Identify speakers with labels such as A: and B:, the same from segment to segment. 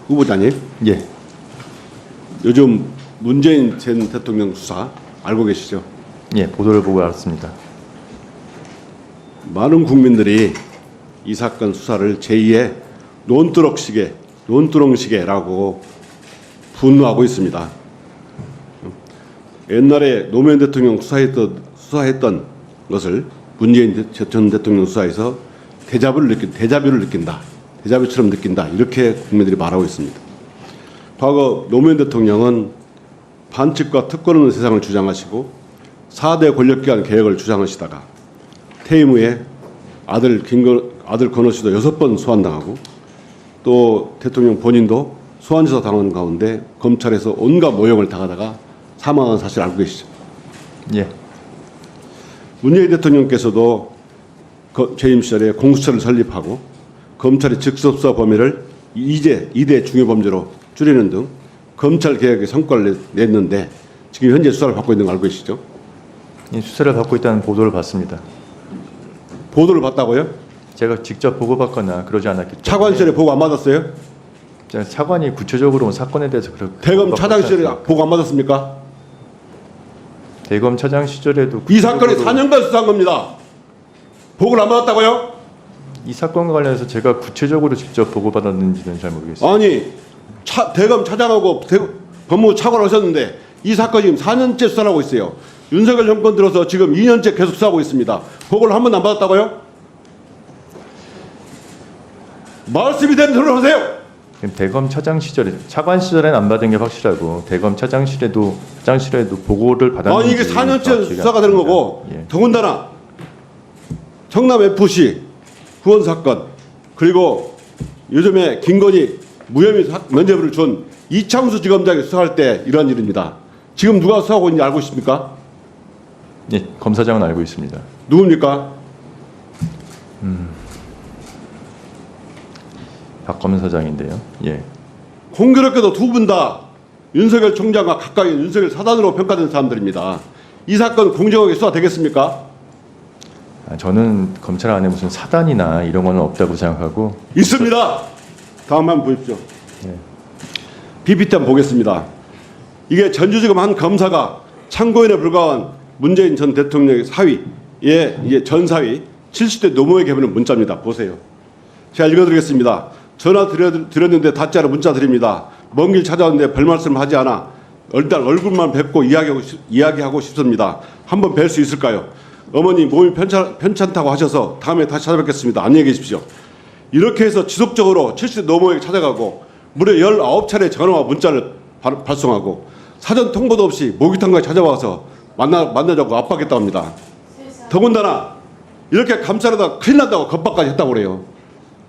A: 후보자님,
B: 예.
A: 요즘 문재인 전 대통령 수사 알고 계시죠?
B: 예, 보도를 보고 알았습니다.
A: 많은 국민들이 이 사건 수사를 제2의 논두렁시계라고 분노하고 있습니다. 옛날에 노무현 대통령 수사했던 것을 문재인 전 대통령 수사에서 데자뷰를 느낀다. 데자뷰처럼 느낀다. 이렇게 국민들이 말하고 있습니다. 과거 노무현 대통령은 반칙과 특권 없는 세상을 주장하시고 4대 권력기관 개혁을 주장하시다가 퇴임 후에 아들 건호 씨도 6번 소환당하고 또 대통령 본인도 소환조사 당하는 가운데 검찰에서 온갖 모욕을 당하다가 사망한 사실 알고 계시죠?
B: 예.
A: 문재인 대통령께서도 재임 시절에 공수처를 설립하고 검찰의 직접수사 범위를 2대 중요범죄로 줄이는 등 검찰 개혁의 성과를 냈는데 지금 현재 수사를 받고 있는 거 알고 계시죠?
B: 예, 수사를 받고 있다는 보도를 봤습니다.
A: 보도를 받다고요?
B: 제가 직접 보고받거나 그러지 않았기 때문에.
A: 차관실에 보고 안 받았어요?
B: 제가 차관이 구체적으로 사건에 대해서 그렇게
A: 대검 차장실에 보고 안 받았습니까?
B: 대검 차장 시절에도
A: 이 사건이 4년간 수사한 겁니다. 보고를 안 받았다고요?
B: 이 사건과 관련해서 제가 구체적으로 직접 보고받았는지는 잘 모르겠습니다.
A: 아니 대검 차장하고 법무부 차관 하셨는데 이 사건 지금 4년째 수사를 하고 있어요. 윤석열 정권 들어서 지금 2년째 계속 수사하고 있습니다. 보고를 한 번도 안 받았다고요? 말씀이 되는 소리를 하세요.
B: 대검 차장 시절에 차관 시절에는 안 받은 게 확실하고 대검 차장실에도 보고를 받았는지.
A: 아니 이게 4년째 수사가 되는 거고
B: 예.
A: 더군다나 청남 FC 후원 사건 그리고 요즘에 김건희 무혐의 면죄부를 준 이창수 지검장이 수사할 때 이러한 일입니다. 지금 누가 수사하고 있는지 알고 있습니까?
B: 예, 검사장은 알고 있습니다.
A: 누굽니까?
B: 박 검사장인데요. 예.
A: 공교롭게도 두 분 다 윤석열 총장과 가까이 윤석열 사단으로 평가된 사람들입니다. 이 사건 공정하게 수사되겠습니까?
B: 저는 검찰 안에 무슨 사단이나 이런 건 없다고 생각하고.
A: 있습니다. 다음 한번 보십시오.
B: 네.
A: PPT 한번 보겠습니다. 이게 전주지검 한 검사가 참고인에 불과한 문재인 전 대통령의 사위의 이제 전 사위 70대 노모에게 보낸 문자입니다. 보세요. 제가 읽어드리겠습니다. 전화 드렸는데 닿지 않아 문자 드립니다. 먼 길 찾아왔는데 별 말씀 하지 않아 일단 얼굴만 뵙고 이야기하고 싶습니다. 한번 뵐 수 있을까요? 어머니 몸이 편찮다고 하셔서 다음에 다시 찾아뵙겠습니다. 안녕히 계십시오. 이렇게 해서 지속적으로 70대 노모에게 찾아가고 무려 19차례 전화와 문자를 발송하고 사전 통보도 없이 목욕탕까지 찾아와서 만나자고 압박했다고 합니다. 더군다나 이렇게 감싸려다 큰일 난다고 겁박까지 했다고 그래요.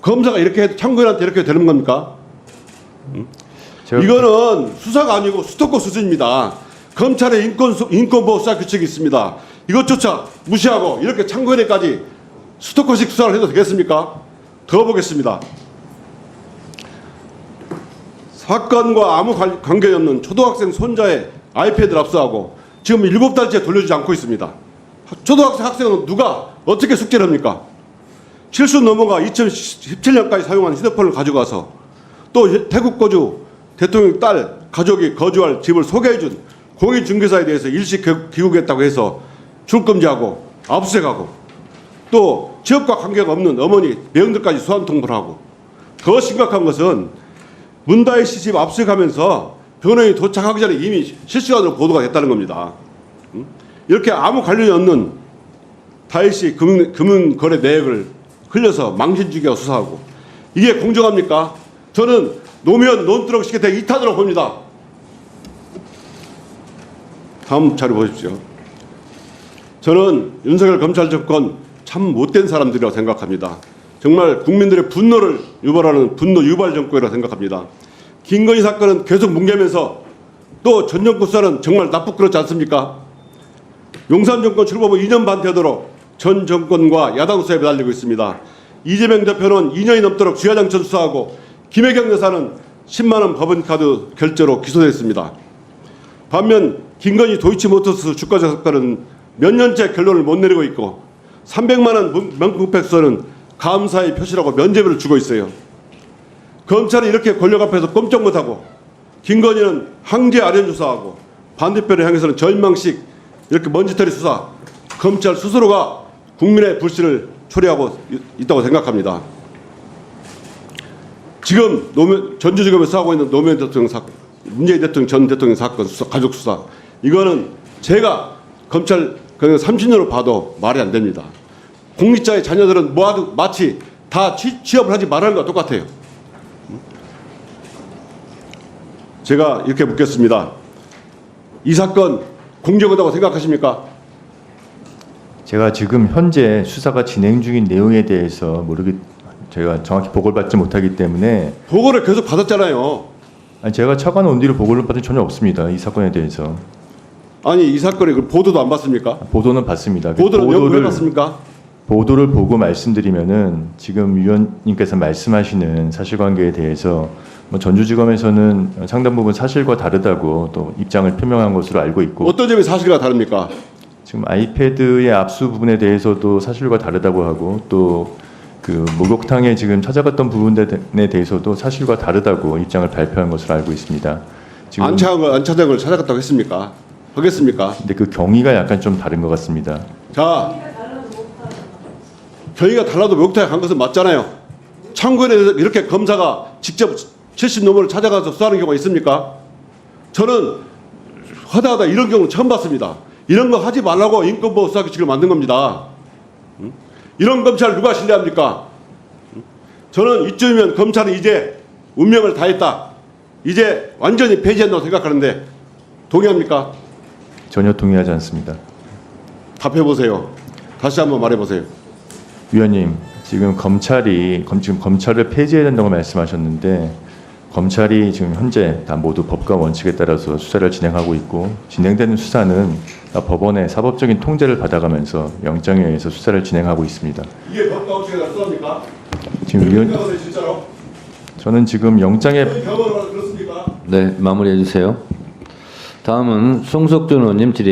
A: 검사가 이렇게 해도 참고인한테 이렇게 되는 겁니까? 이거는 수사가 아니고 스토커 수준입니다. 검찰의 인권보호 수사 규칙이 있습니다. 이것조차 무시하고 이렇게 참고인에까지 스토커식 수사를 해도 되겠습니까? 더 보겠습니다. 사건과 아무 관계 없는 초등학생 손자의 아이패드를 압수하고 지금 7달째 돌려주지 않고 있습니다. 학생은 누가 어떻게 숙제를 합니까? 7수 넘어가 2017년까지 사용한 휴대폰을 가져가서 또 태국 거주 대통령 딸 가족이 거주할 집을 소개해준 공인중개사에 대해서 일시 귀국했다고 해서 출금지하고 압수수색하고 또 지역과 관계가 없는 어머니 매형들까지 소환 통보를 하고 더 심각한 것은 문다혜 씨 집 압수수색하면서 변호인이 도착하기 전에 이미 실시간으로 보도가 됐다는 겁니다. 이렇게 아무 관련이 없는 다혜 씨 금융거래 내역을 흘려서 망신주기하고 수사하고 이게 공정합니까? 저는 노무현 논두렁식의 대이탄으로 봅니다. 다음 자료 보십시오. 저는 윤석열 검찰 정권 참 못된 사람들이라고 생각합니다. 정말 국민들의 분노를 유발하는 분노 유발 정권이라고 생각합니다. 김건희 사건은 계속 뭉개면서 또 전 정권 수사는 정말 나쁘고 그렇지 않습니까? 용산 정권 출범 후 2년 반 되도록 전 정권과 야당 수사에 매달리고 있습니다. 이재명 대표는 2년이 넘도록 주야장천 수사하고 김혜경 여사는 10만 원 법인카드 결제로 기소됐습니다. 반면 김건희 도이치모터스 주가조작 사건은 몇 년째 결론을 못 내리고 있고 300만 원 명품백 수수는 감사의 표시라고 면죄부를 주고 있어요. 검찰이 이렇게 권력 앞에서 꼼짝 못하고 김건희는 항제 아련 수사하고 반대편을 향해서는 절망식 이렇게 먼지털이 수사, 검찰 스스로가 국민의 불신을 초래하고 있다고 생각합니다. 지금 전주지검에서 하고 있는 노무현 대통령 사건, 문재인 대통령 전 대통령 사건 수사, 가족 수사, 이거는 제가 검찰 30년을 봐도 말이 안 됩니다. 공직자의 자녀들은 마치 다 취업을 하지 말라는 것과 똑같아요. 제가 이렇게 묻겠습니다. 이 사건 공정하다고 생각하십니까?
B: 제가 지금 현재 수사가 진행 중인 내용에 대해서 제가 정확히 보고를 받지 못하기 때문에
A: 보고를 계속 받았잖아요.
B: 아니, 제가 차관 온 뒤로 보고를 받은 전혀 없습니다. 이 사건에 대해서.
A: 아니 이 사건에 그 보도도 안 받습니까?
B: 보도는 받습니다.
A: 보도는 왜 받습니까?
B: 보도를 보고 말씀드리면은 지금 위원님께서 말씀하시는 사실관계에 대해서 뭐 전주지검에서는 상당 부분 사실과 다르다고 또 입장을 표명한 것으로 알고 있고,
A: 어떤 점이 사실과 다릅니까?
B: 지금 아이패드의 압수 부분에 대해서도 사실과 다르다고 하고, 또 그 목욕탕에 지금 찾아갔던 부분에 대해서도 사실과 다르다고 입장을 발표한 것으로 알고 있습니다. 지금
A: 안 찾아간 걸 찾아갔다고 했습니까? 하겠습니까?
B: 근데 그 경위가 약간 좀 다른 것 같습니다.
A: 자, 경위가 달라도 목욕탕에 간 것은 맞잖아요. 참고인에 대해서 이렇게 검사가 직접 70노무를 찾아가서 수사하는 경우가 있습니까? 저는 하다하다 이런 경우는 처음 봤습니다. 이런 거 하지 말라고 인권보호 수사규칙을 만든 겁니다. 이런 검찰 누가 신뢰합니까? 저는 이쯤이면 검찰은 이제 운명을 다했다. 이제 완전히 폐지한다고 생각하는데 동의합니까?
B: 전혀 동의하지 않습니다.
A: 답해보세요. 다시 한번 말해보세요.
B: 위원님, 지금 검찰을 폐지해야 된다고 말씀하셨는데, 검찰이 지금 현재 다 모두 법과 원칙에 따라서 수사를 진행하고 있고, 진행되는 수사는 다 법원의 사법적인 통제를 받아가면서 영장에 의해서 수사를 진행하고 있습니다.
A: 이게 법과 원칙에 따릅니까?
B: 지금
A: 진짜로?
B: 저는 지금 영장에
A: 경험을 그렇습니까?
C: 네, 마무리해 주세요. 다음은 송석준 의원님 질의.